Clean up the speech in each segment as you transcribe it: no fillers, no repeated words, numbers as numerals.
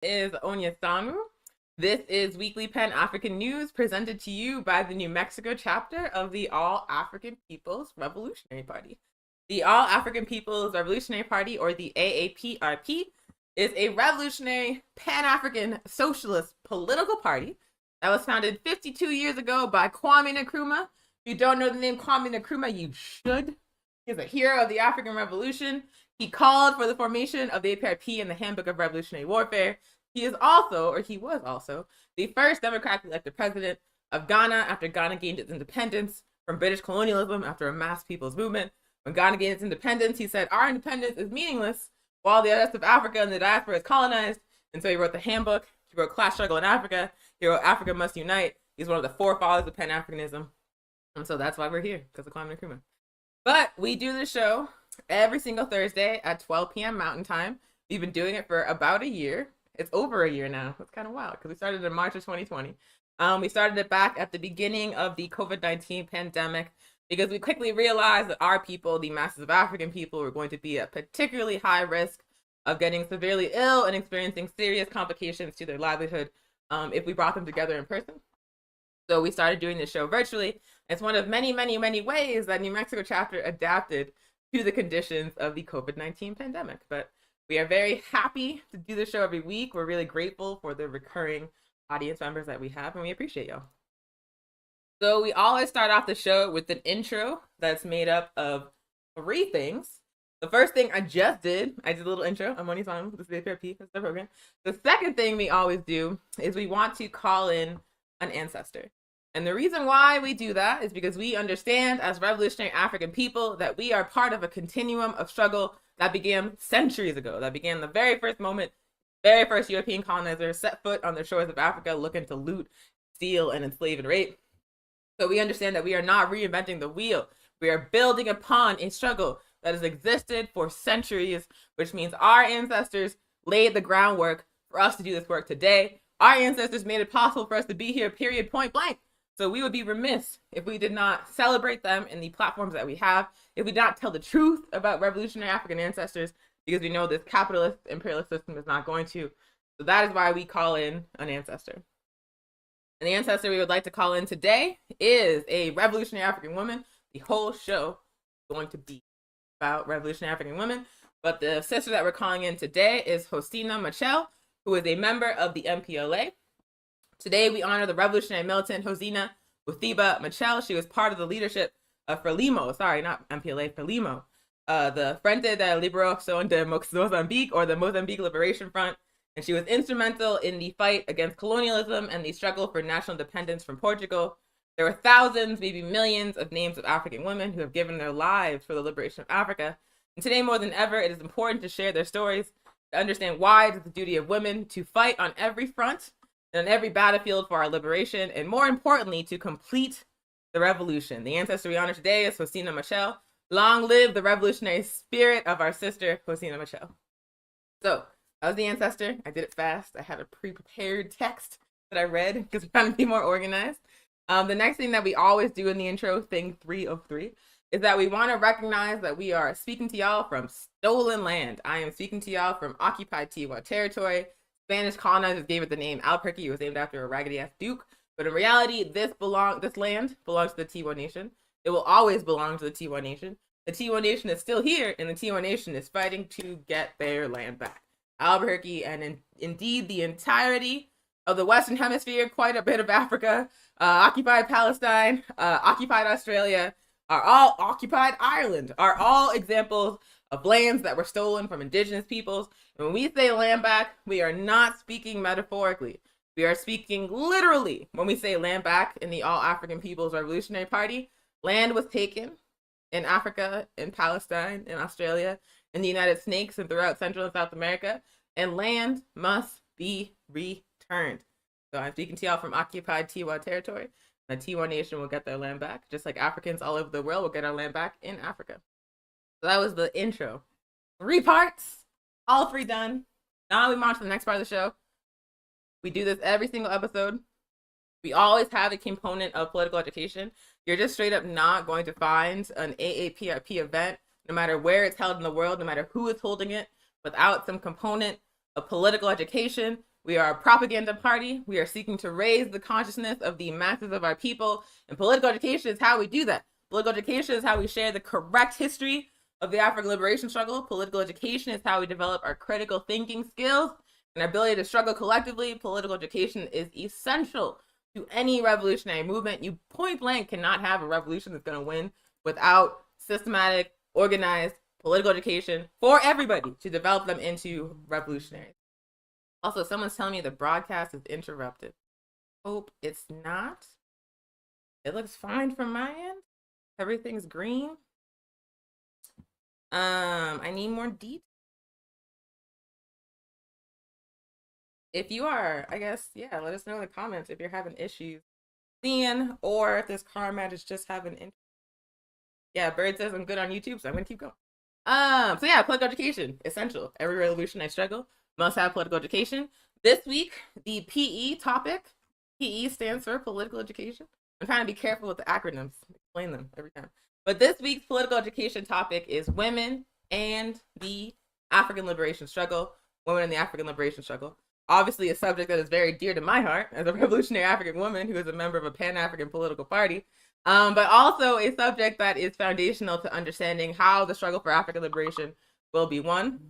is Onya Samu. This is weekly Pan-African news presented to you by the New Mexico chapter of the All-African People's Revolutionary Party. The All-African People's Revolutionary Party, or the A-APRP, is a revolutionary Pan-African socialist political party that was founded 52 years ago by Kwame Nkrumah. If you don't know the name Kwame Nkrumah, you should. He's a hero of the African Revolution. He called for the formation of the A-APRP in the Handbook of Revolutionary Warfare. He was also, the first democratically elected president of Ghana after Ghana gained its independence from British colonialism after a mass people's movement. When Ghana gained its independence, he said, our independence is meaningless while the rest of Africa and the diaspora is colonized. And so he wrote the handbook. He wrote Class Struggle in Africa. He wrote Africa Must Unite. He's one of the forefathers of Pan-Africanism. And so that's why we're here, because of Kwame Nkrumah. But we do this show every single Thursday at 12 p.m. Mountain Time. We've been doing it for about a year. It's over a year now. It's kind of wild because we started in March of 2020. We started it back at the beginning of the COVID-19 pandemic because we quickly realized that our people, the masses of African people, were going to be at particularly high risk of getting severely ill and experiencing serious complications to their livelihood if we brought them together in person. So we started doing this show virtually. It's one of many, many, many ways that New Mexico chapter adapted to the conditions of the COVID-19 pandemic. But we are very happy to do this show every week. We're really grateful for the recurring audience members that we have, and we appreciate y'all. So we always start off the show with an intro that's made up of three things. The first thing I did a little intro. I'm Wendy Mandela. This is A-APRP. That's the program. The second thing we always do is we want to call in an ancestor. And the reason why we do that is because we understand as revolutionary African people that we are part of a continuum of struggle that began centuries ago, that began the very first moment, very first European colonizers set foot on the shores of Africa looking to loot, steal, and enslave and rape. So we understand that we are not reinventing the wheel. We are building upon a struggle that has existed for centuries, which means our ancestors laid the groundwork for us to do this work today. Our ancestors made it possible for us to be here, period, point blank. So we would be remiss if we did not celebrate them in the platforms that we have, if we did not tell the truth about revolutionary African ancestors, because we know this capitalist imperialist system is not going to. So that is why we call in an ancestor. And the ancestor we would like to call in today is a revolutionary African woman. The whole show is going to be about revolutionary African women. But the sister that we're calling in today is Hosina Machel, who is a member of the MPLA. Today, we honor the revolutionary militant Hosina Uthiba Machel. She was part of the leadership of Frelimo, not MPLA, Frelimo, the Frente de Liberación de Mozambique, or the Mozambique Liberation Front. And she was instrumental in the fight against colonialism and the struggle for national independence from Portugal. There were thousands, maybe millions of names of African women who have given their lives for the liberation of Africa. And today, more than ever, it is important to share their stories, to understand why it is the duty of women to fight on every front, and on every battlefield for our liberation, and more importantly, to complete the revolution. The ancestor we honor today is Hosina Machel. Long live the revolutionary spirit of our sister, Hosina Machel. So, that was the ancestor. I did it fast. I had a pre-prepared text that I read because we're trying to be more organized. The next thing that we always do in the intro, thing 3 of 3, is that we want to recognize that we are speaking to y'all from stolen land. I am speaking to y'all from occupied Tiwa territory. Spanish colonizers gave it the name Albuquerque. It was named after a raggedy-ass duke. But in reality, this land belongs to the Tiwa Nation. It will always belong to the Tiwa Nation. The Tiwa Nation is still here, and the Tiwa Nation is fighting to get their land back. Albuquerque, and indeed the entirety of the Western Hemisphere, quite a bit of Africa, occupied Palestine, occupied Australia, occupied Ireland, are all examples of lands that were stolen from indigenous peoples. And when we say land back, we are not speaking metaphorically. We are speaking literally when we say land back in the All-African People's Revolutionary Party. Land was taken in Africa, in Palestine, in Australia, in the United States, and throughout Central and South America. And land must be returned. So I'm speaking to y'all from occupied Tiwa territory. The Tiwa Nation will get their land back, just like Africans all over the world will get our land back in Africa. So that was the intro. 3 parts, all 3 done. Now we march to the next part of the show. We do this every single episode. We always have a component of political education. You're just straight up not going to find an A-APRP event, no matter where it's held in the world, no matter who is holding it, without some component of political education, We are a propaganda party. We are seeking to raise the consciousness of the masses of our people. And political education is how we do that. Political education is how we share the correct history of the African liberation struggle. Political education is how we develop our critical thinking skills and our ability to struggle collectively. Political education is essential to any revolutionary movement. You point blank cannot have a revolution that's going to win without systematic, organized political education for everybody to develop them into revolutionaries. Also, someone's telling me the broadcast is interrupted. Hope it's not. It looks fine from my end. Everything's green. I need more details. If you are, I guess, yeah, let us know in the comments if you're having issues seeing, or if this car match is just having interest. Yeah, Bird says I'm good on YouTube, so I'm gonna keep going. So yeah, political education, essential. Every revolutionary struggle must have political education. This week, the PE topic, PE stands for political education. I'm trying to be careful with the acronyms, explain them every time. But this week's political education topic is women and the African liberation struggle, women and the African liberation struggle. Obviously a subject that is very dear to my heart as a revolutionary African woman who is a member of a Pan-African political party. But also a subject that is foundational to understanding how the struggle for African liberation will be won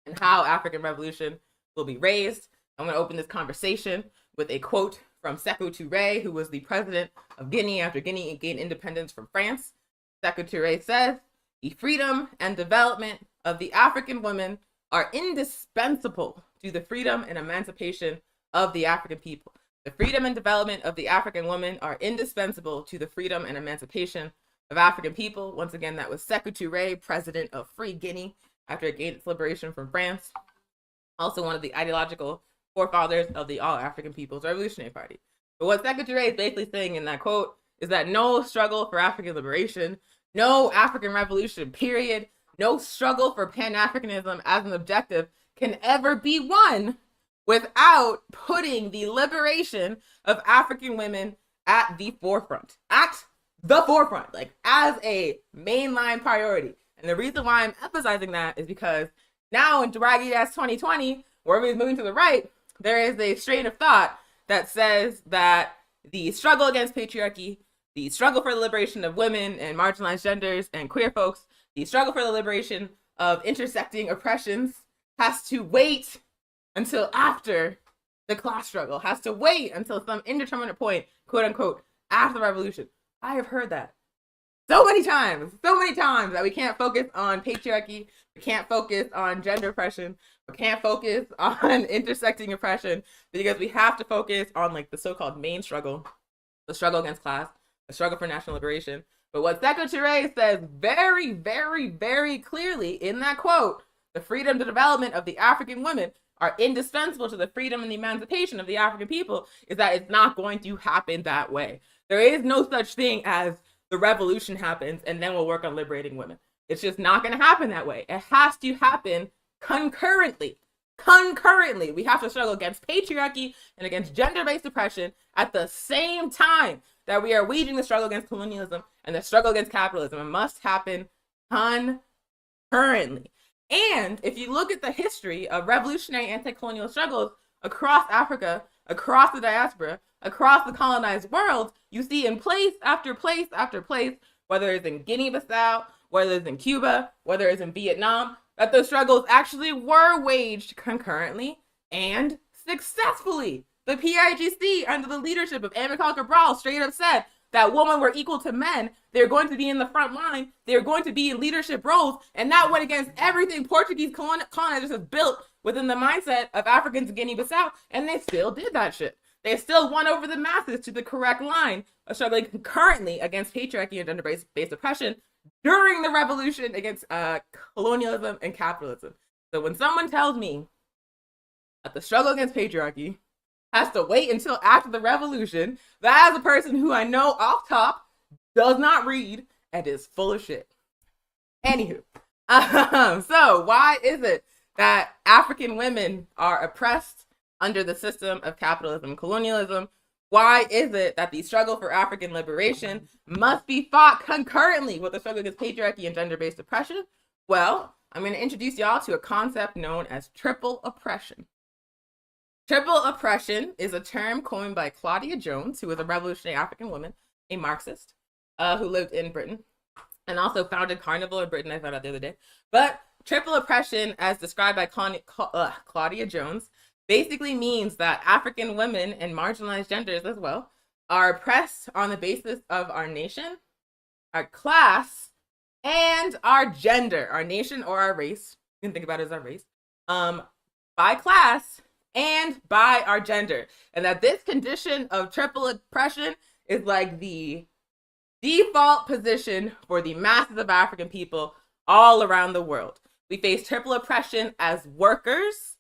and how African revolution will be raised. I'm going to open this conversation with a quote from Sékou Touré, who was the president of Guinea after Guinea gained independence from France. Sékou Touré says, "The freedom and development of the African women are indispensable to the freedom and emancipation of the African people. The freedom and development of the African women are indispensable to the freedom and emancipation of African people." Once again, that was Sékou Touré, president of Free Guinea after it gained its liberation from France. Also one of the ideological forefathers of the All-African People's Revolutionary Party. But what Sékou Touré is basically saying in that quote is that no struggle for African liberation, no African revolution, period, no struggle for Pan-Africanism as an objective can ever be won without putting the liberation of African women at the forefront. At the forefront, like as a mainline priority. And the reason why I'm emphasizing that is because now in Draghi-ass 2020, where everybody's moving to the right, there is a strain of thought that says that the struggle against patriarchy, the struggle for the liberation of women and marginalized genders and queer folks, the struggle for the liberation of intersecting oppressions has to wait until after the class struggle, has to wait until some indeterminate point, quote unquote, after the revolution. I have heard that so many times that we can't focus on patriarchy, we can't focus on gender oppression, we can't focus on intersecting oppression, because we have to focus on like the so-called main struggle, the struggle against class, the struggle for national liberation. But what Sékou Touré says very, very, very clearly in that quote, the freedom and development of the African women are indispensable to the freedom and the emancipation of the African people, is that it's not going to happen that way. There is no such thing as the revolution happens and then we'll work on liberating women. It's just not going to happen that way. It has to happen concurrently. Concurrently, we have to struggle against patriarchy and against gender-based oppression at the same time that we are waging the struggle against colonialism and the struggle against capitalism. It must happen concurrently. And if you look at the history of revolutionary anti-colonial struggles across Africa, across the diaspora, across the colonized world, you see in place after place after place, whether it's in Guinea-Bissau, whether it's in Cuba, whether it's in Vietnam, that those struggles actually were waged concurrently and successfully. The PIGC, under the leadership of Amilcar Cabral, straight up said that women were equal to men. They're going to be in the front line. They're going to be in leadership roles. And that went against everything Portuguese colonizers have built within the mindset of Africans in Guinea-Bissau. And they still did that shit. They still won over the masses to the correct line of struggling concurrently against patriarchy and gender-based oppression during the revolution against colonialism and capitalism. So when someone tells me that the struggle against patriarchy has to wait until after the revolution, that is a person who I know off top does not read and is full of shit. Anywho, so why is it that African women are oppressed under the system of capitalism and colonialism? Why is it that the struggle for African liberation must be fought concurrently with the struggle against patriarchy and gender-based oppression? Well, I'm going to introduce y'all to a concept known as triple oppression. Triple oppression is a term coined by Claudia Jones, who was a revolutionary African woman, a Marxist, who lived in Britain, and also founded Carnival in Britain, I found out the other day. But triple oppression, as described by Claudia Jones, basically means that African women and marginalized genders as well are oppressed on the basis of our nation, our class, and our gender, our nation or our race. You can think about it as our race, by class and by our gender. And that this condition of triple oppression is like the default position for the masses of African people all around the world. We face triple oppression as workers,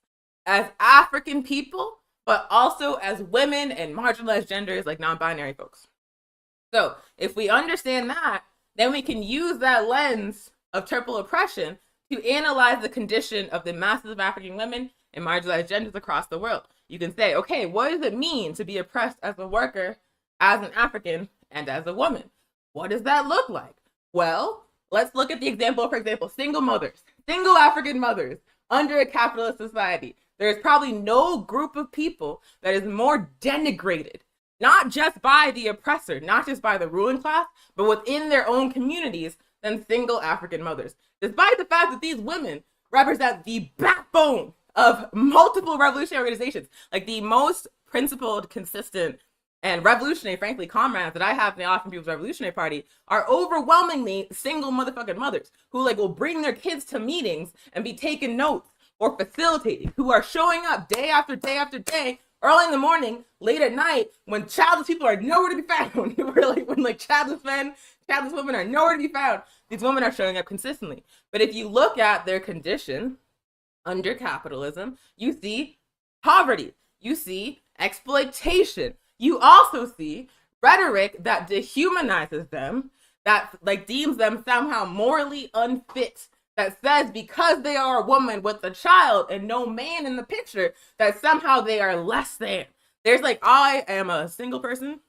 as African people, but also as women and marginalized genders like non-binary folks. So if we understand that, then we can use that lens of triple oppression to analyze the condition of the masses of African women and marginalized genders across the world. You can say, okay, what does it mean to be oppressed as a worker, as an African, and as a woman? What does that look like? Well, let's look at the example, for example, single mothers, single African mothers under a capitalist society. There's probably no group of people that is more denigrated, not just by the oppressor, not just by the ruling class, but within their own communities than single African mothers. Despite the fact that these women represent the backbone of multiple revolutionary organizations, like the most principled, consistent, and revolutionary, frankly, comrades that I have in the African People's Revolutionary Party are overwhelmingly single motherfucking mothers who like will bring their kids to meetings and be taking notes or facilitating, who are showing up day after day after day, early in the morning, late at night, when childless people are nowhere to be found. when childless men, childless women are nowhere to be found, these women are showing up consistently. But if you look at their condition under capitalism, you see poverty, you see exploitation, you also see rhetoric that dehumanizes them, that like deems them somehow morally unfit, that says because they are a woman with a child and no man in the picture, that somehow they are less than. There's like, I am a single person,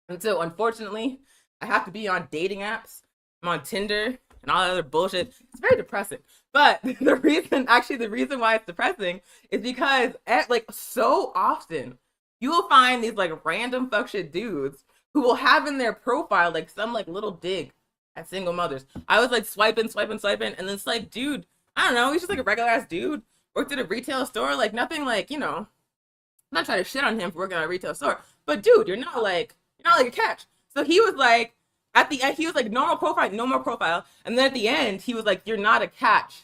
and so unfortunately, I have to be on dating apps. I'm on Tinder and all that other bullshit. It's very depressing. But the reason why it's depressing is because like so often you will find these like random fuck shit dudes who will have in their profile like some like little dig at single mothers. I was like swiping, and it's like, dude, I don't know, he's just like a regular ass dude, worked at a retail store, like nothing like, you know, I'm not trying to shit on him for working at a retail store, but dude, you're not like a catch. So he was like, he was like normal profile, and then at the end, he was like, you're not a catch.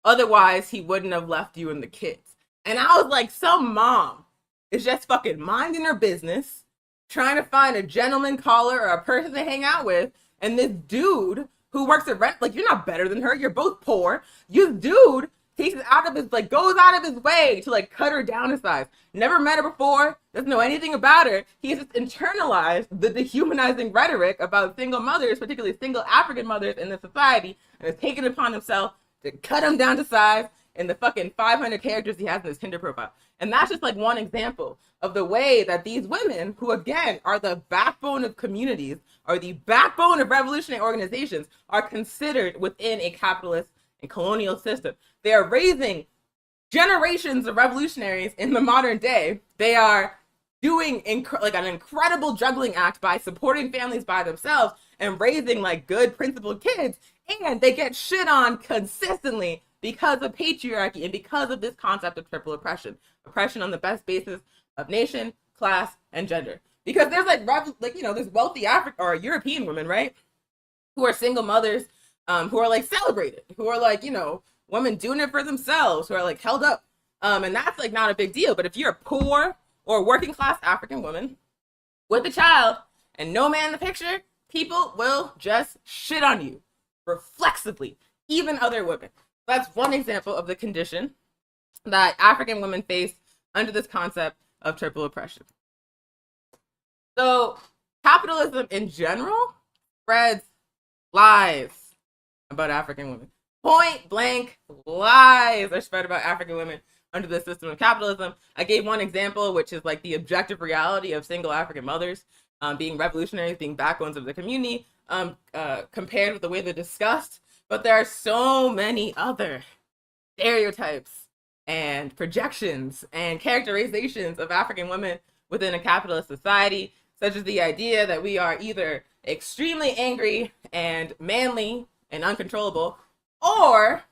Otherwise, he wouldn't have left you and the kids. And I was like, some mom is just fucking minding her business, trying to find a gentleman caller or a person to hang out with, and this dude who works at rent, like, you're not better than her, you're both poor. You dude takes it out of his, like, goes out of his way to, like, cut her down to size. Never met her before, doesn't know anything about her. He's just internalized the dehumanizing rhetoric about single mothers, particularly single African mothers in the society, and has taken it upon himself to cut them down to size in the fucking 500 characters he has in his Tinder profile. And that's just like one example of the way that these women, who again are the backbone of communities, are the backbone of revolutionary organizations, are considered within a capitalist and colonial system. They are raising generations of revolutionaries in the modern day. They are doing like an incredible juggling act by supporting families by themselves and raising like good principled kids, and they get shit on consistently because of patriarchy and because of this concept of triple oppression on the best basis of nation, class, and gender. Because there's there's wealthy African or European women, right, who are single mothers, who are like celebrated, who are like, you know, women doing it for themselves, who are like held up, and that's like not a big deal. But if you're a poor or working class African woman with a child and no man in the picture, people will just shit on you reflexively, even other women. That's one example of the condition that African women face under this concept of triple oppression. So capitalism in general spreads lies about African women. Point blank lies are spread about African women under the system of capitalism. I gave one example, which is like the objective reality of single African mothers being revolutionaries, being backbones of the community, compared with the way they're discussed. But there are so many other stereotypes and projections and characterizations of African women within a capitalist society, such as the idea that we are either extremely angry and manly and uncontrollable, or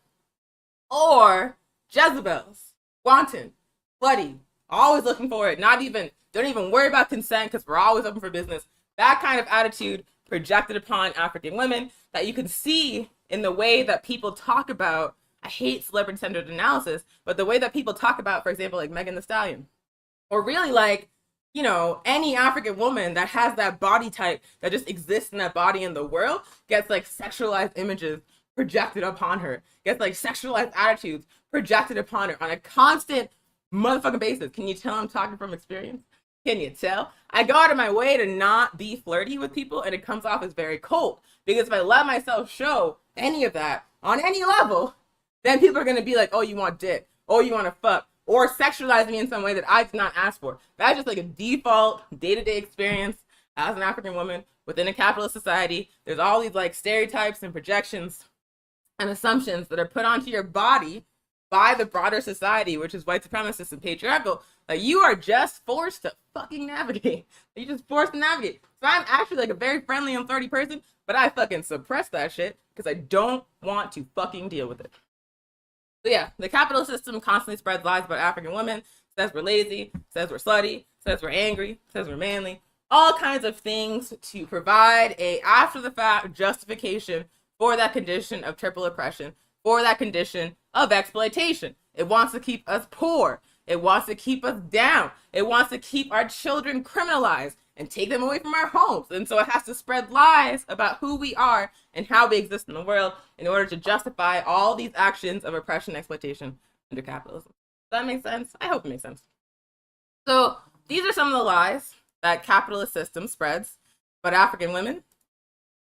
Jezebels, wanton, bloody, always looking for it, don't even worry about consent because we're always open for business. That kind of attitude projected upon African women that you can see in the way that people talk about, I hate celebrity-centered analysis, but the way that people talk about, for example, like Megan Thee Stallion, or really like, you know, any African woman that has that body type that just exists in that body in the world gets like sexualized images projected upon her, gets like sexualized attitudes projected upon her on a constant motherfucking basis. Can you tell I'm talking from experience? Can you tell? I go out of my way to not be flirty with people, and it comes off as very cold, because if I let myself show any of that on any level, then people are going to be like, oh, you want dick, oh, you want to fuck, or sexualize me in some way that I did not ask for. That's just like a default day-to-day experience as an African woman within a capitalist society. There's all these like stereotypes and projections and assumptions that are put onto your body by the broader society, which is white supremacist and patriarchal, like you are just forced to fucking navigate. You're just forced to navigate. So I'm actually like a very friendly and flirty person, but I fucking suppress that shit because I don't want to fucking deal with it. So yeah, the capitalist system constantly spreads lies about African women, says we're lazy, says we're slutty, says we're angry, says we're manly, all kinds of things to provide a after the fact justification for that condition of triple oppression, for that condition of exploitation. It wants to keep us poor. It wants to keep us down. It wants to keep our children criminalized and take them away from our homes. And so it has to spread lies about who we are and how we exist in the world in order to justify all these actions of oppression and exploitation under capitalism. Does that make sense? I hope it makes sense. So these are some of the lies that capitalist system spreads about African women.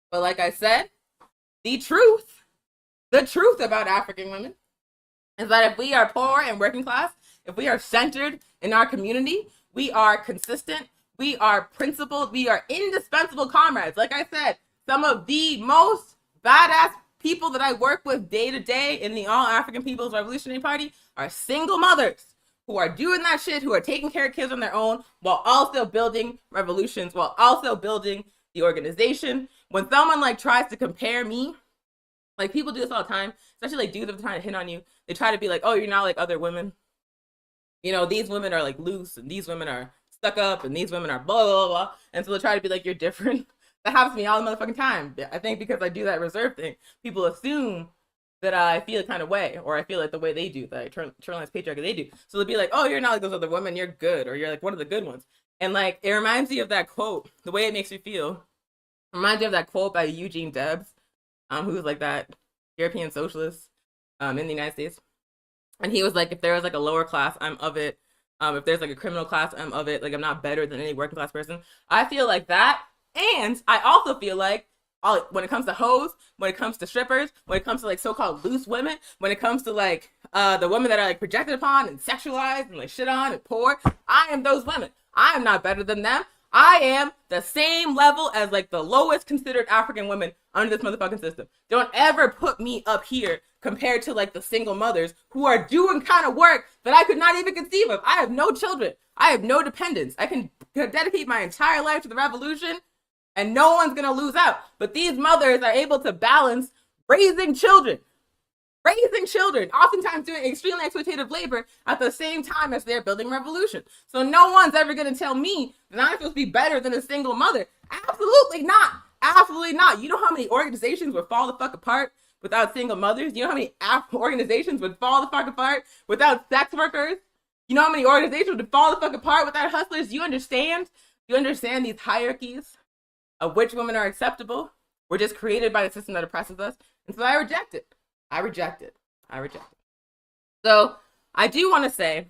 But like I said, the truth about African women is that if we are poor and working class, if we are centered in our community, we are consistent, we are principled, we are indispensable comrades. Like I said, some of the most badass people that I work with day to day in the All African People's Revolutionary Party are single mothers who are doing that shit, who are taking care of kids on their own while also building revolutions, while also building the organization. When someone like tries to compare me, like people do this all the time, especially like dudes that are trying to hit on you. They try to be like, oh, you're not like other women. You know, these women are like loose and these women are stuck up and these women are blah, blah, blah. And so they'll try to be like, you're different. That happens to me all the motherfucking time. I think because I do that reserve thing, people assume that I feel a kind of way, or I feel like the way they do, that I internalized patriarchy they do. So they'll be like, oh, you're not like those other women, you're good, or you're like one of the good ones. And like, it reminds me of that quote, the way it makes me feel. It reminds me of that quote by Eugene Debs, who was like that European socialist in the United States. And he was like, if there was like a lower class, I'm of it. If there's like a criminal class, I'm of it. Like, I'm not better than any working class person. I feel like that. And I also feel like when it comes to hoes, when it comes to strippers, when it comes to like so-called loose women, when it comes to like the women that are like projected upon and sexualized and like shit on and poor, I am those women. I am not better than them. I am the same level as like the lowest considered African women under this motherfucking system. Don't ever put me up here compared to like the single mothers who are doing kind of work that I could not even conceive of. I have no children. I have no dependents. I can dedicate my entire life to the revolution and no one's going to lose out. But these mothers are able to balance raising children, oftentimes doing extremely exploitative labor at the same time as they're building revolution. So no one's ever going to tell me that I'm supposed to be better than a single mother. Absolutely not. Absolutely not. You know how many organizations would fall the fuck apart without single mothers? You know how many organizations would fall the fuck apart without sex workers? You know how many organizations would fall the fuck apart without hustlers? You understand? You understand these hierarchies of which women are acceptable? We're just created by the system that oppresses us. And so I reject it. I reject it. So I do want to say,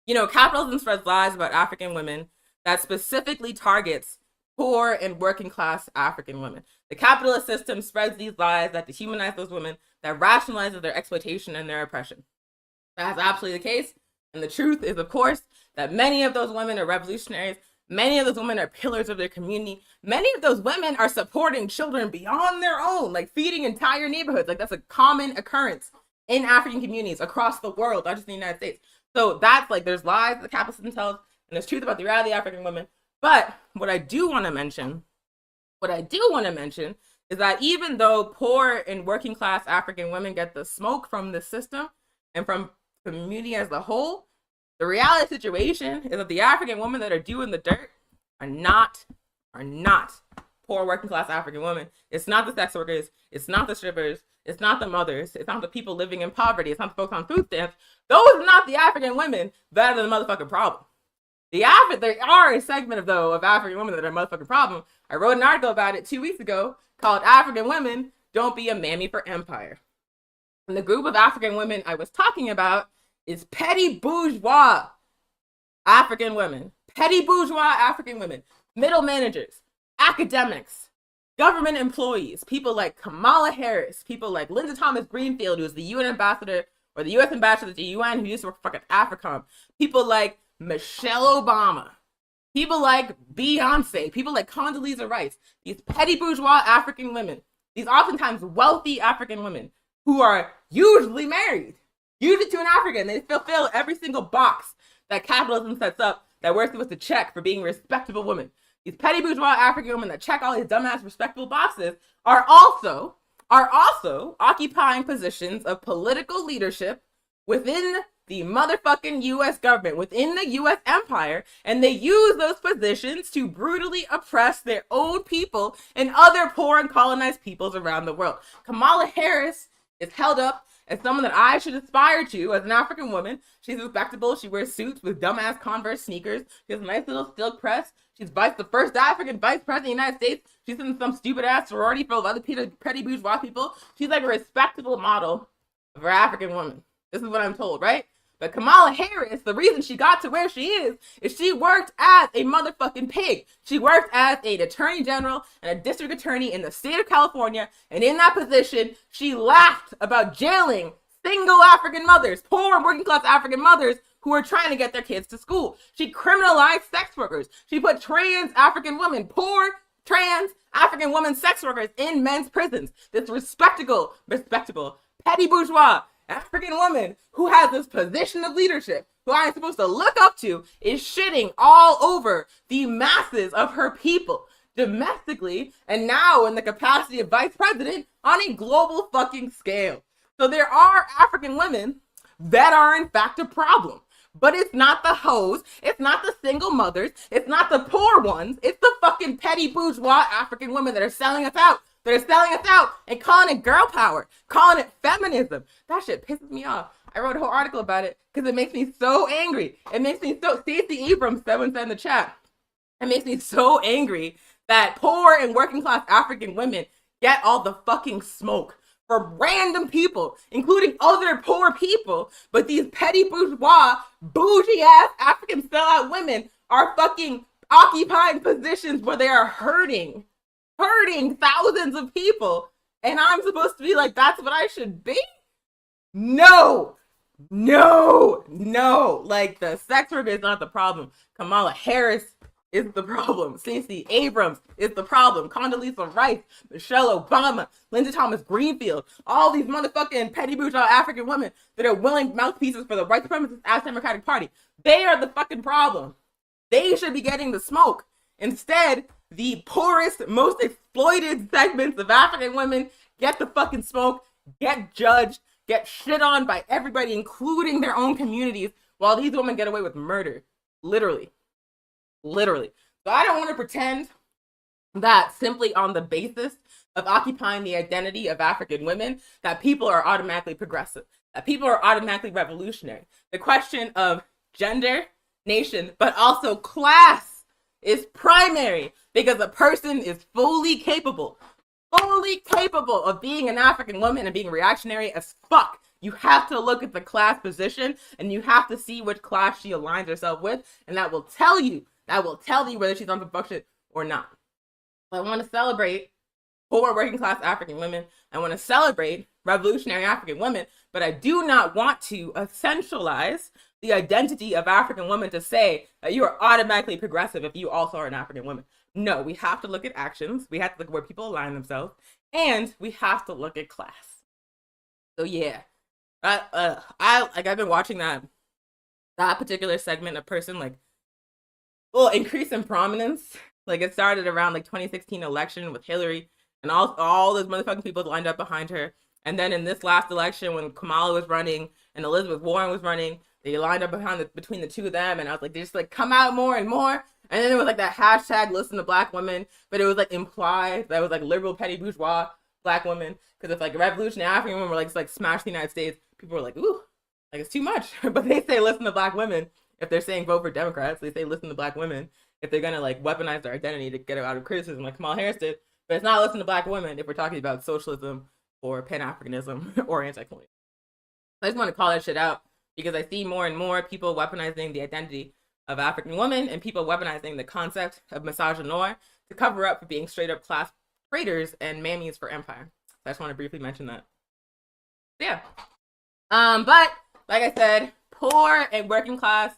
you know, capitalism spreads lies about African women that specifically targets poor and working class African women. The capitalist system spreads these lies that dehumanize those women, that rationalizes their exploitation and their oppression. That's absolutely the case. And the truth is, of course, that many of those women are revolutionaries. Many of those women are pillars of their community. Many of those women are supporting children beyond their own, like feeding entire neighborhoods. Like, that's a common occurrence in African communities across the world, not just in the United States. So that's like, there's lies that the capitalist system tells, and there's truth about the reality of African women. But what I do want to mention is that even though poor and working class African women get the smoke from the system and from the community as a whole, the reality situation is that the African women that are doing the dirt are not poor working class African women. It's not the sex workers. It's not the strippers. It's not the mothers. It's not the people living in poverty. It's not the folks on food stamps. Those are not the African women that are the motherfucking problem. There are a segment of African women that are a motherfucking problem. I wrote an article about it 2 weeks ago called African Women Don't Be a Mammy for Empire. And the group of African women I was talking about is petty bourgeois African women. Petty bourgeois African women. Middle managers. Academics. Government employees. People like Kamala Harris. People like Linda Thomas Greenfield, who is the UN ambassador, or the US ambassador to the UN, who used to work for fucking AFRICOM. People like Michelle Obama. People like Beyonce. People like Condoleezza Rice. These petty bourgeois African women. These oftentimes wealthy African women who are usually married. Usually to an African. They fulfill every single box that capitalism sets up that we're supposed to check for being respectable women. These petty bourgeois African women that check all these dumbass respectable boxes are also occupying positions of political leadership within the motherfucking US government, within the US empire, and they use those positions to brutally oppress their own people and other poor and colonized peoples around the world. Kamala Harris is held up as someone that I should aspire to as an African woman. She's respectable. She wears suits with dumbass Converse sneakers. She has a nice little silk press. She's the first African vice president of the United States. She's in some stupid ass sorority full of other petty bourgeois people. She's like a respectable model of an African woman. This is what I'm told, right? But Kamala Harris, the reason she got to where she is she worked as a motherfucking pig. She worked as an attorney general and a district attorney in the state of California. And in that position, she laughed about jailing single African mothers, poor and working class African mothers who are trying to get their kids to school. She criminalized sex workers. She put trans African women, poor trans African women sex workers in men's prisons. This respectable, petty bourgeois African woman who has this position of leadership, who I'm supposed to look up to, is shitting all over the masses of her people domestically and now in the capacity of vice president on a global fucking scale. So there are African women that are in fact a problem. But it's not the hoes, it's not the single mothers, it's not the poor ones, it's the fucking petty bourgeois African women that are selling us out. And calling it girl power, calling it feminism. That shit pisses me off. I wrote a whole article about it because it makes me so angry. It makes me so, Stacey Abrams, someone said in the chat, it makes me so angry that poor and working class African women get all the fucking smoke for random people, including other poor people, but these petty bourgeois, bougie ass African sellout women are fucking occupying positions where they are hurting thousands of people, and I'm supposed to be like, that's what I should be? No, like, the sex worker is not the problem. Kamala Harris is the problem. Stacey Abrams is the problem. Condoleezza Rice, Michelle Obama, Linda Thomas Greenfield, all these motherfucking petty bourgeois African women that are willing mouthpieces for the white supremacist ass Democratic Party. They are the fucking problem. They should be getting the smoke. Instead, the poorest, most exploited segments of African women get the fucking smoke, get judged, get shit on by everybody, including their own communities, while these women get away with murder. Literally. So I don't want to pretend that simply on the basis of occupying the identity of African women, that people are automatically progressive, that people are automatically revolutionary. The question of gender, nation, but also class is primary, because a person is fully capable of being an African woman and being reactionary as fuck. You have to look at the class position and you have to see which class she aligns herself with, and that will tell you whether she's on the fuck shit or not. I want to celebrate poor working class African women. I want to celebrate revolutionary African women, but I do not want to essentialize the identity of African women to say that you are automatically progressive if you also are an African woman. No, we have to look at actions. We have to look at where people align themselves, and we have to look at class. So yeah, I've been watching that particular segment of person like increase in prominence. Like it started around like 2016 election with Hillary and all those motherfucking people lined up behind her. And then in this last election when Kamala was running and Elizabeth Warren was running, they lined up between the two of them, and I was like, they just like come out more and more. And then there was like that hashtag listen to black women, but it was like implied that it was like liberal petty bourgeois black women, because it's like revolutionary African women were like smash the United States. People were like, ooh, like it's too much. But they say listen to black women if they're saying vote for Democrats. They say listen to black women if they're gonna like weaponize their identity to get out of criticism, like Kamala Harris did. But it's not listen to black women if we're talking about socialism or Pan-Africanism or anti-colonialism. I just want to call that shit out because I see more and more people weaponizing the identity of African women and people weaponizing the concept of misogynoir to cover up for being straight up class traitors and mammies for empire. So I just want to briefly mention that. Yeah. But like I said, poor and working class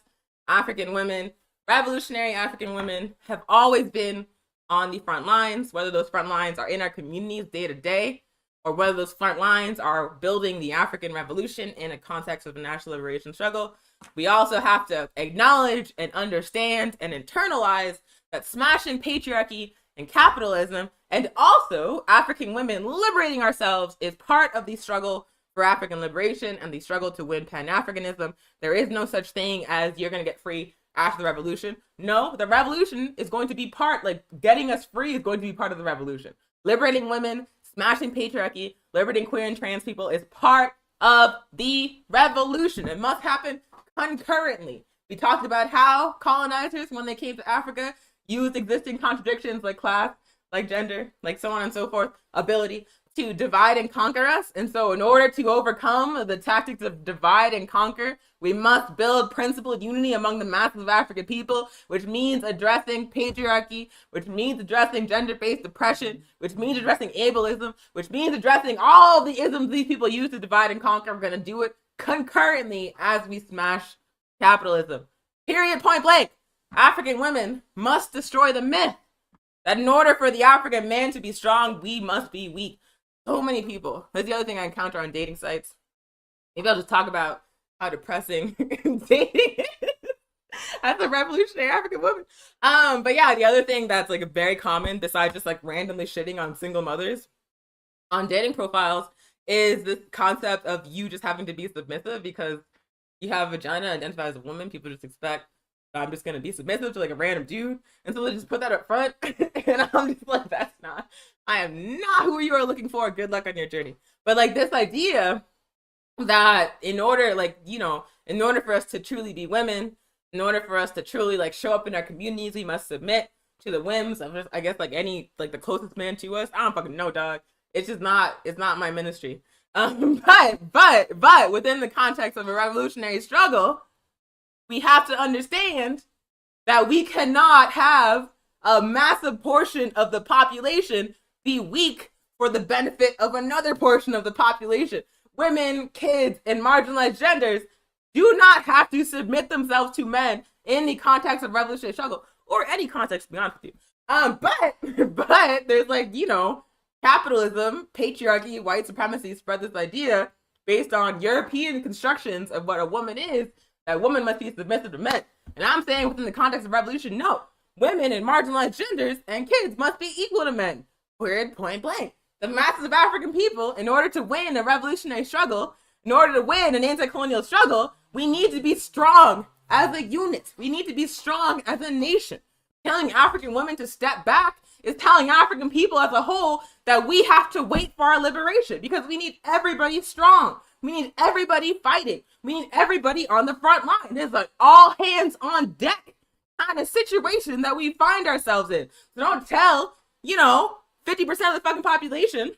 African women, revolutionary African women have always been on the front lines, whether those front lines are in our communities day to day, or whether those front lines are building the African revolution in a context of the national liberation struggle. We also have to acknowledge and understand and internalize that smashing patriarchy and capitalism and also African women liberating ourselves is part of the struggle for African liberation and the struggle to win Pan-Africanism. There is no such thing as you're going to get free after the revolution. No, the revolution is going to be part, like getting us free is going to be part of the revolution. Liberating women, smashing patriarchy, liberating queer and trans people is part of the revolution. It must happen concurrently. We talked about how colonizers, when they came to Africa, used existing contradictions like class, like gender, like so on and so forth, ability to divide and conquer us. And so in order to overcome the tactics of divide and conquer, we must build principled unity among the masses of African people, which means addressing patriarchy, which means addressing gender-based oppression, which means addressing ableism, which means addressing all the isms these people use to divide and conquer. We're going to do it concurrently as we smash capitalism. Period, point blank. African women must destroy the myth that in order for the African man to be strong, we must be weak. So many people. That's the other thing I encounter on dating sites. Maybe I'll just talk about how depressing dating is as a revolutionary African woman. But yeah, the other thing that's like very common, besides just like randomly shitting on single mothers on dating profiles, is this concept of you just having to be submissive because you have a vagina, identify as a woman. People just expect I'm just gonna be submissive to like a random dude, and so they just put that up front. And I'm just like, I am not who you are looking for. Good luck on your journey. But like this idea that in order for us to truly be women, in order for us to truly like show up in our communities, we must submit to the whims of just, I guess, like any, like the closest man to us. I don't fucking know, dog. It's not my ministry. But within the context of a revolutionary struggle, we have to understand that we cannot have a massive portion of the population be weak for the benefit of another portion of the population. Women, kids, and marginalized genders do not have to submit themselves to men in the context of revolutionary struggle, or any context, to be honest with you. But there's like, capitalism, patriarchy, white supremacy spread this idea based on European constructions of what a woman is, that women must be submissive to men. And I'm saying within the context of revolution, no. Women and marginalized genders and kids must be equal to men. Period, point blank. The masses of African people, in order to win a revolutionary struggle, in order to win an anti-colonial struggle, we need to be strong as a unit. We need to be strong as a nation. Telling African women to step back is telling African people as a whole that we have to wait for our liberation, because we need everybody strong. We need everybody fighting. We need everybody on the front line. It's like all hands on deck kind of situation that we find ourselves in. So don't tell, 50% of the fucking population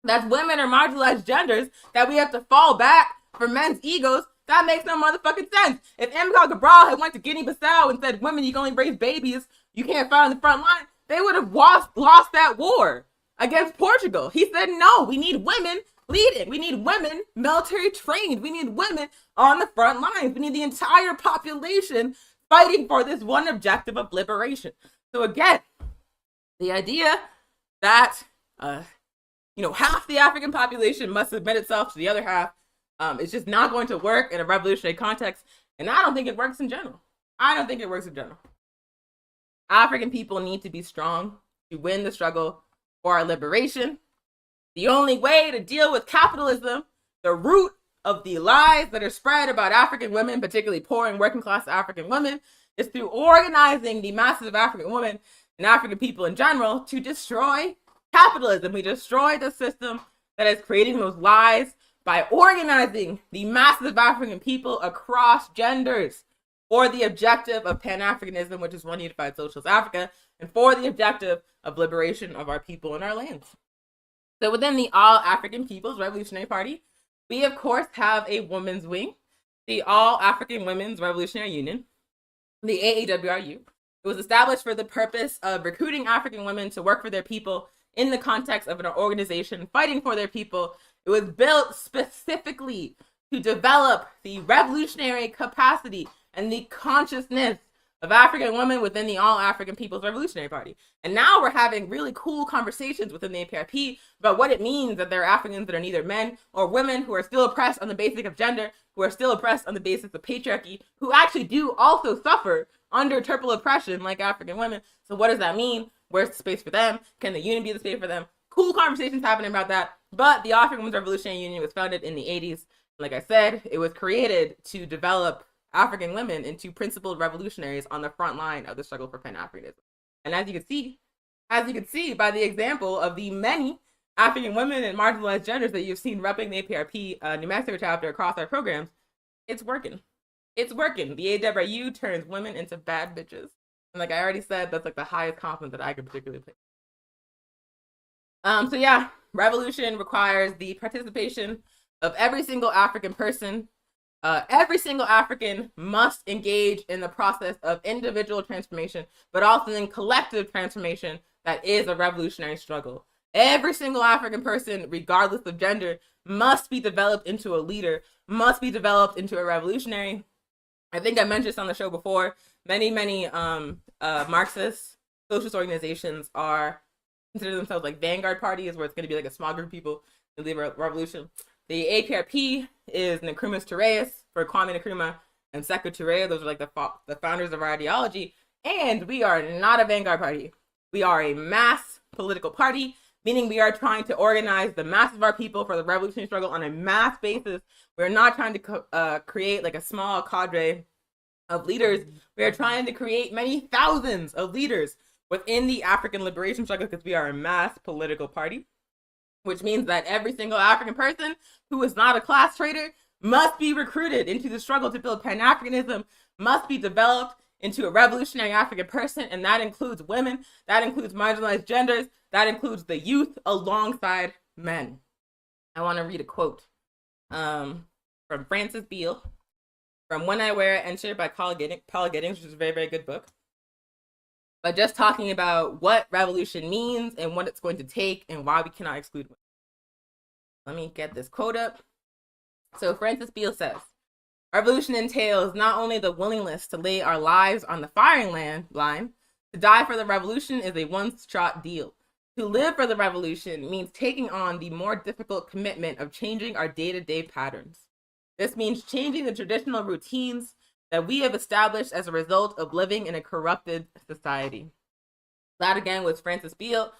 that's women or marginalized genders that we have to fall back for men's egos. That makes no motherfucking sense. If Amilcar Cabral had went to Guinea-Bissau and said, women, you can only raise babies, you can't fight on the front line, they would have lost that war against Portugal. He said, no, we need women leading. We need women military trained. We need women on the front lines. We need the entire population fighting for this one objective of liberation. So again, the idea that, half the African population must submit itself to the other half It's just not going to work in a revolutionary context, and I don't think it works in general. African people need to be strong to win the struggle for our liberation. The only way to deal with capitalism, the root of the lies that are spread about African women, particularly poor and working class African women, is through organizing the masses of African women and African people in general to destroy capitalism. We destroy the system that is creating those lies by organizing the masses of African people across genders for the objective of Pan-Africanism, which is one unified socialist Africa, and for the objective of liberation of our people and our lands. So within the All African People's Revolutionary Party, we of course have a women's wing, the All African Women's Revolutionary Union, the AAWRU. It was established for the purpose of recruiting African women to work for their people in the context of an organization fighting for their people. It was built specifically to develop the revolutionary capacity and the consciousness of African women within the All African People's Revolutionary Party. And now we're having really cool conversations within the A-APRP about what it means that there are Africans that are neither men or women, who are still oppressed on the basis of gender, who are still oppressed on the basis of patriarchy, who actually do also suffer under triple oppression like African women. So what does that mean? Where's the space for them? Can the union be the space for them? Cool conversations happening about that. But the African Women's Revolutionary Union was founded in the 80s. Like I said, it was created to develop African women into principled revolutionaries on the front line of the struggle for Pan-Africanism. And as you can see by the example of the many African women and marginalized genders that you've seen repping the A-APRP New Mexico chapter across our programs, it's working. It's working. The AWRU turns women into bad bitches. And like I already said, that's like the highest compliment that I could particularly pay. So yeah, revolution requires the participation of every single African person. Every single African must engage in the process of individual transformation, but also in collective transformation that is a revolutionary struggle. Every single African person, regardless of gender, must be developed into a leader, must be developed into a revolutionary. I think I mentioned this on the show before. Many Marxist socialist organizations consider themselves like vanguard parties, where it's going to be like a small group of people to lead a revolution. The A-APRP is Nkrumah's Toureus for Kwame Nkrumah and Sekou Touré. Those are like the founders of our ideology. And we are not a vanguard party. We are a mass political party, meaning we are trying to organize the mass of our people for the revolutionary struggle on a mass basis. We're not trying to create like a small cadre of leaders. We are trying to create many thousands of leaders within the African liberation struggle, because we are a mass political party, which means that every single African person who is not a class traitor must be recruited into the struggle to build Pan-Africanism, must be developed into a revolutionary African person, and that includes women, that includes marginalized genders, that includes the youth alongside men. I want to read a quote from Francis Beale, from When I Wear It Enter by Paul Giddings, which is a very, very good book. But just talking about what revolution means and what it's going to take and why we cannot exclude women. Let me get this quote up. So Francis Beale says, revolution entails not only the willingness to lay our lives on the firing line, to die for the revolution is a one-shot deal. To live for the revolution means taking on the more difficult commitment of changing our day-to-day patterns. This means changing the traditional routines that we have established as a result of living in a corrupted society. That again was Francis Beale.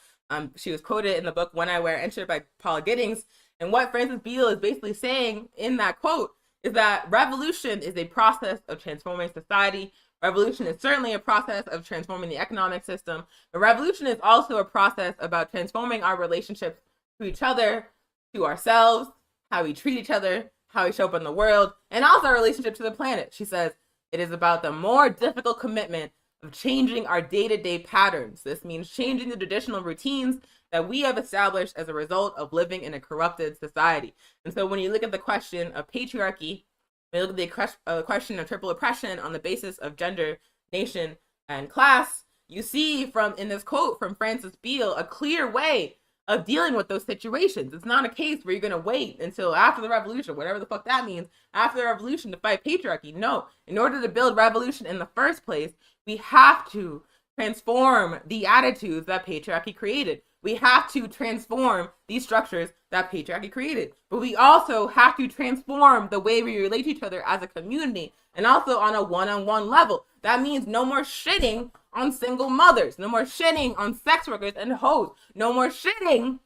She was quoted in the book When I Wear Enter by Paul Giddings. And what Francis Beale is basically saying in that quote is that revolution is a process of transforming society. Revolution is certainly a process of transforming the economic system, but revolution is also a process about transforming our relationships to each other, to ourselves, how we treat each other, how we show up in the world, and also our relationship to the planet. She says it is about the more difficult commitment of changing our day-to-day patterns. This means changing the traditional routines that we have established as a result of living in a corrupted society. And so when you look at the question of patriarchy, when you look at the question of triple oppression on the basis of gender, nation, and class, you see in this quote from Francis Beale a clear way of dealing with those situations. It's not a case where you're going to wait until after the revolution, whatever the fuck that means, after the revolution to fight patriarchy. No, in order to build revolution in the first place, we have to transform the attitudes that patriarchy created. We have to transform these structures that patriarchy created. But we also have to transform the way we relate to each other as a community, and also on a one-on-one level. That means no more shitting on single mothers, no more shitting on sex workers and hoes, no more shitting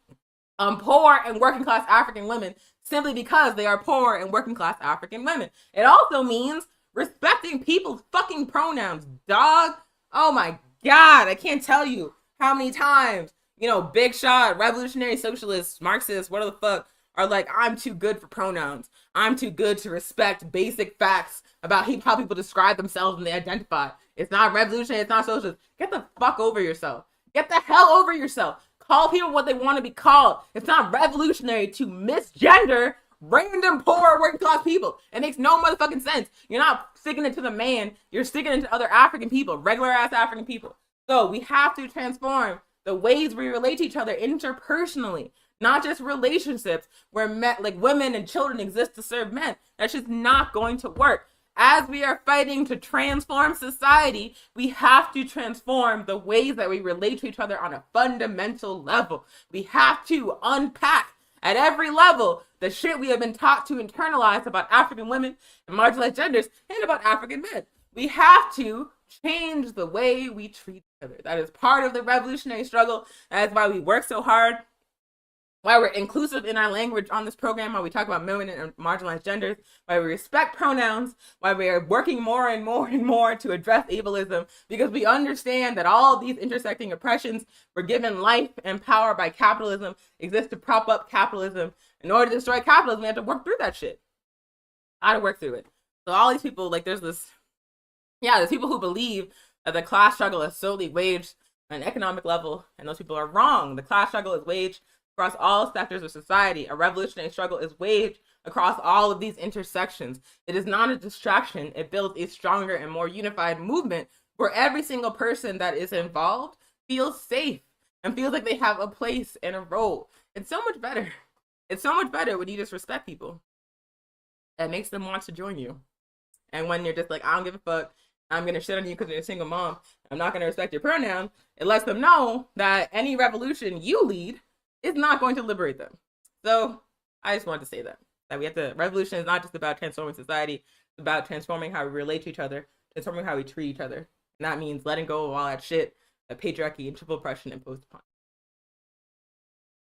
on poor and working class African women simply because they are poor and working class African women. It also means respecting people's fucking pronouns, dog. Oh my God, I can't tell you how many times, big shot, revolutionary socialists, Marxists, whatever the fuck, are like, I'm too good for pronouns. I'm too good to respect basic facts about how people describe themselves when they identify. It's not revolutionary, it's not socialist. Get the fuck over yourself. Get the hell over yourself. Call people what they want to be called. It's not revolutionary to misgender random poor working class people. It makes no motherfucking sense. You're not sticking it to the man, you're sticking it to other African people, regular ass African people. So we have to transform the ways we relate to each other interpersonally, not just relationships where women and children exist to serve men. That's just not going to work. As we are fighting to transform society, we have to transform the ways that we relate to each other on a fundamental level. We have to unpack at every level the shit we have been taught to internalize about African women and marginalized genders and about African men. We have to change the way we treat each other. That is part of the revolutionary struggle. That is why we work so hard, why we're inclusive in our language on this program, why we talk about women and marginalized genders, why we respect pronouns, why we are working more and more and more to address ableism, because we understand that all of these intersecting oppressions were given life and power by capitalism, exist to prop up capitalism. In order to destroy capitalism, we have to work through that shit. How to work through it. So all these people, there's people who believe that the class struggle is solely waged on an economic level, and those people are wrong. The class struggle is waged across all sectors of society. A revolutionary struggle is waged across all of these intersections. It is not a distraction. It builds a stronger and more unified movement where every single person that is involved feels safe and feels like they have a place and a role. It's so much better. It's so much better when you just respect people. That makes them want to join you. And when you're just like, I don't give a fuck, I'm going to shit on you because you're a single mom, I'm not going to respect your pronoun, it lets them know that any revolution you lead is not going to liberate them. So I just wanted to say that revolution is not just about transforming society, it's about transforming how we relate to each other, transforming how we treat each other. And that means letting go of all that shit that patriarchy and triple oppression imposed upon.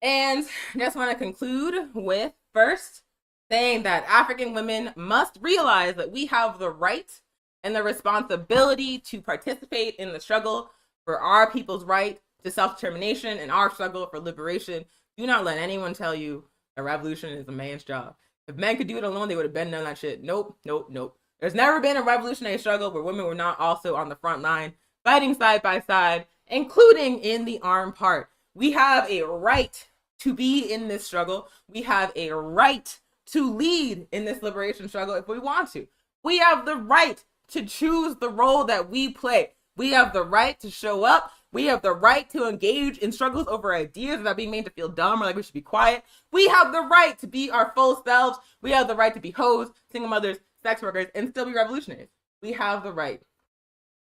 And I just want to conclude with first saying that African women must realize that we have the right and the responsibility to participate in the struggle for our people's right to self-determination and our struggle for liberation. Do not let anyone tell you a revolution is a man's job. If men could do it alone, they would have been done that shit. Nope. There's never been a revolutionary struggle where women were not also on the front line, fighting side by side, including in the armed part. We have a right to be in this struggle. We have a right to lead in this liberation struggle if we want to. We have the right to choose the role that we play. We have the right to show up. We have the right to engage in struggles over ideas without being made to feel dumb or like we should be quiet. We have the right to be our full selves. We have the right to be hoes, single mothers, sex workers, and still be revolutionaries. We have the right.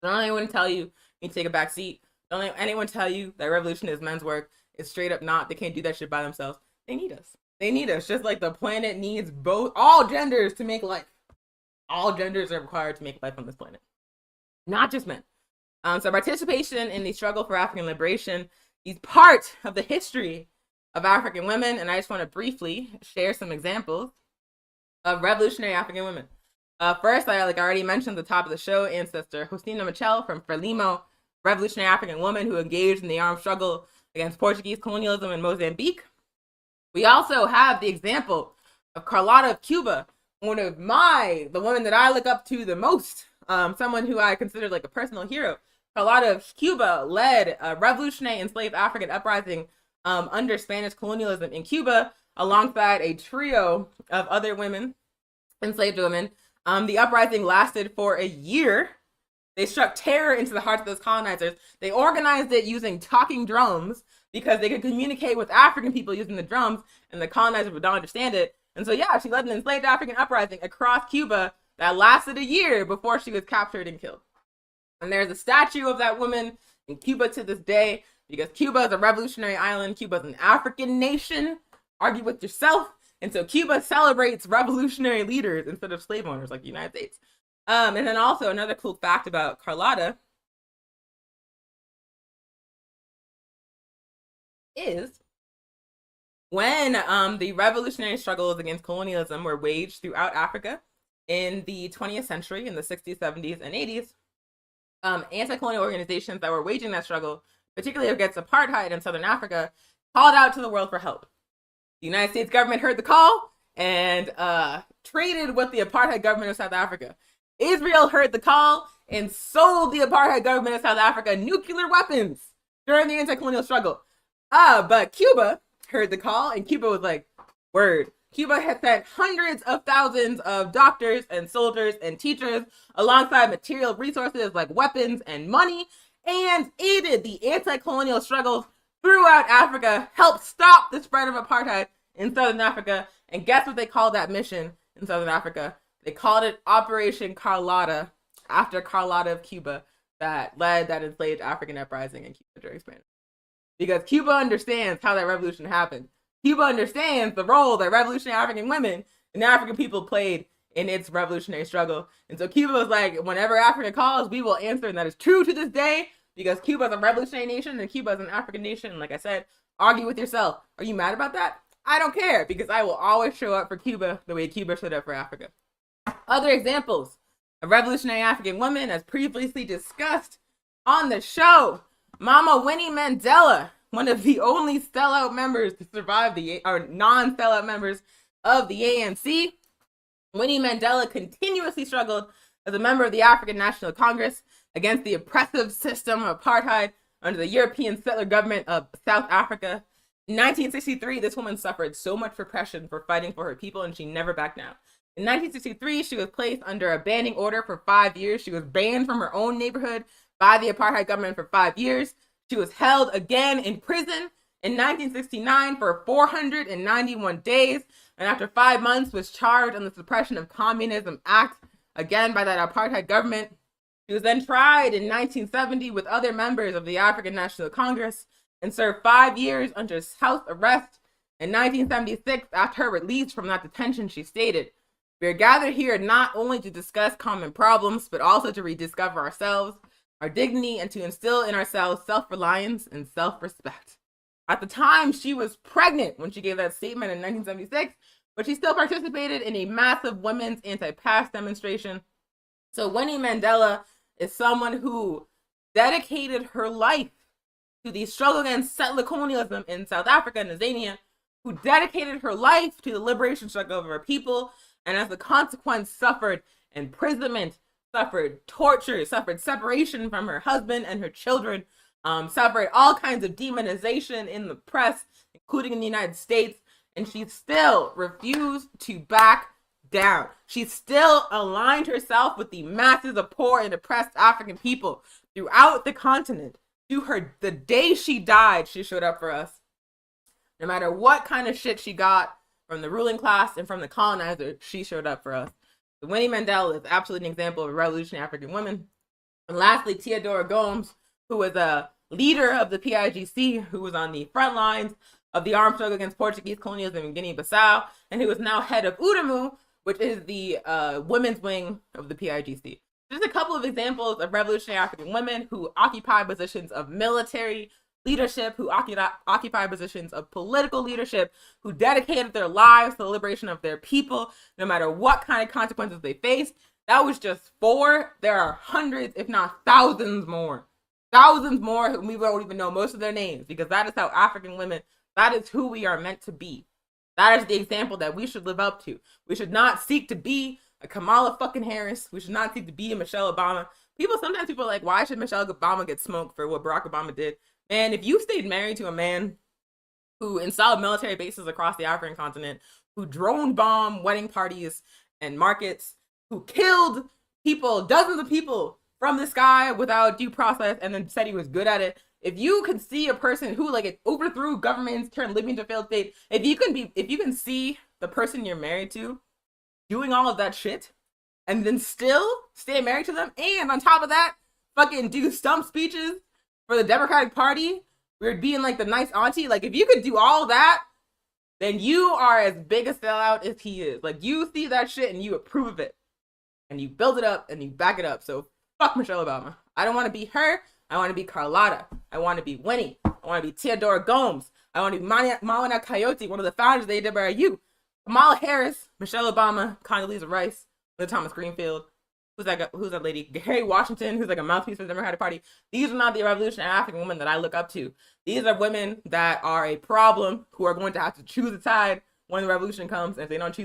Don't let anyone tell you need to take a back seat. Don't let anyone tell you that revolution is men's work. It's straight up not. They can't do that shit by themselves. They need us. They need us, just like the planet needs all genders to make life. All genders are required to make life on this planet, not just men. So participation in the struggle for African liberation is part of the history of African women, and I just want to briefly share some examples of revolutionary African women. First, I already mentioned at the top of the show, ancestor Justina Machel from Frelimo, revolutionary African woman who engaged in the armed struggle against Portuguese colonialism in Mozambique. We also have the example of Carlotta of Cuba, the woman that I look up to the most, someone who I consider like a personal hero. Carlotta of Cuba led a revolutionary enslaved African uprising under Spanish colonialism in Cuba, alongside a trio of other women, enslaved women. The uprising lasted for a year. They struck terror into the hearts of those colonizers. They organized it using talking drums because they could communicate with African people using the drums, and the colonizers would not understand it. And so, yeah, she led an enslaved African uprising across Cuba that lasted a year before she was captured and killed. And there's a statue of that woman in Cuba to this day, because Cuba is a revolutionary island. Cuba is an African nation. Argue with yourself. And so Cuba celebrates revolutionary leaders instead of slave owners like the United States. And then also another cool fact about Carlotta is when the revolutionary struggles against colonialism were waged throughout Africa in the 20th century, in the 60s, 70s, and 80s, anti-colonial organizations that were waging that struggle, particularly against apartheid in Southern Africa, called out to the world for help. The United States government heard the call and traded with the apartheid government of South Africa. Israel heard the call and sold the apartheid government of South Africa nuclear weapons during the anti-colonial struggle. But Cuba heard the call, and Cuba was like, word. Cuba had sent hundreds of thousands of doctors and soldiers and teachers alongside material resources like weapons and money, and aided the anti-colonial struggles throughout Africa, helped stop the spread of apartheid in Southern Africa. And guess what they called that mission in Southern Africa? They called it Operation Carlotta, after Carlotta of Cuba, that led that enslaved African uprising in Cuba during Spanish. Because Cuba understands how that revolution happened. Cuba understands the role that revolutionary African women and African people played in its revolutionary struggle. And so Cuba was like, whenever Africa calls, we will answer. And that is true to this day, because Cuba is a revolutionary nation and Cuba is an African nation. And like I said, argue with yourself. Are you mad about that? I don't care, because I will always show up for Cuba the way Cuba showed up for Africa. Other examples of revolutionary African women, as previously discussed on the show, Mama Winnie Mandela, one of the only sellout members to survive non-sellout members of the ANC. Winnie Mandela continuously struggled as a member of the African National Congress against the oppressive system of apartheid under the European settler government of South Africa. In 1963, this woman suffered so much repression for fighting for her people, and she never backed down. In 1963, she was placed under a banning order for 5 years. She was banned from her own neighborhood by the apartheid government for 5 years. She was held again in prison in 1969 for 491 days, and after 5 months was charged on the Suppression of Communism Act, again by that apartheid government. She was then tried in 1970 with other members of the African National Congress and served 5 years under house arrest. In 1976, after her release from that detention, she stated, "We are gathered here not only to discuss common problems, but also to rediscover ourselves, our dignity, and to instill in ourselves self-reliance and self-respect." At the time, she was pregnant when she gave that statement in 1976, but she still participated in a massive women's anti-pass demonstration. So Winnie Mandela is someone who dedicated her life to the struggle against settler colonialism in South Africa and Tanzania, who dedicated her life to the liberation struggle of her people, and as a consequence suffered imprisonment, suffered torture, suffered separation from her husband and her children, suffered all kinds of demonization in the press, including in the United States, and she still refused to back down. She still aligned herself with the masses of poor and oppressed African people throughout the continent. The day she died, she showed up for us. No matter what kind of shit she got from the ruling class and from the colonizer, she showed up for us. So Winnie Mandela is absolutely an example of a revolutionary African woman. And lastly, Teodora Gomes, who was a leader of the PAIGC, who was on the front lines of the armed struggle against Portuguese colonialism in Guinea-Bissau, and who is now head of UDAMU, which is the women's wing of the PAIGC. Just a couple of examples of revolutionary African women who occupy positions of military leadership, who occupy positions of political leadership, who dedicated their lives to the liberation of their people, no matter what kind of consequences they faced. That was just 4. There are hundreds, if not thousands more. Thousands more who we don't even know most of their names, because that is how African women, that is who we are meant to be. That is the example that we should live up to. We should not seek to be a Kamala fucking Harris. We should not seek to be a Michelle Obama. Sometimes people are like, why should Michelle Obama get smoked for what Barack Obama did? Man, if you stayed married to a man who installed military bases across the African continent, who drone bomb wedding parties and markets, who killed people, dozens of people from the sky without due process, and then said he was good at it. If you can see a person who overthrew governments, turned Libya into a failed state, if you can see the person you're married to doing all of that shit and then still stay married to them, and on top of that, fucking do stump speeches for the Democratic Party, we're being like the nice auntie. Like, if you could do all that, then you are as big a sellout as he is. Like, you see that shit and you approve of it. And you build it up and you back it up. So fuck Michelle Obama. I don't want to be her. I want to be Carlotta. I want to be Winnie. I want to be Teodora Gomes. I want to be Mauna Coyote, one of the founders of the A-APRP. Kamala Harris, Michelle Obama, Condoleezza Rice, Thomas Greenfield. Who's that lady? Gary Washington, who's like a mouthpiece for the Democratic Party. These are not the revolutionary African women that I look up to. These are women that are a problem, who are going to have to choose a side when the revolution comes. And if they don't choose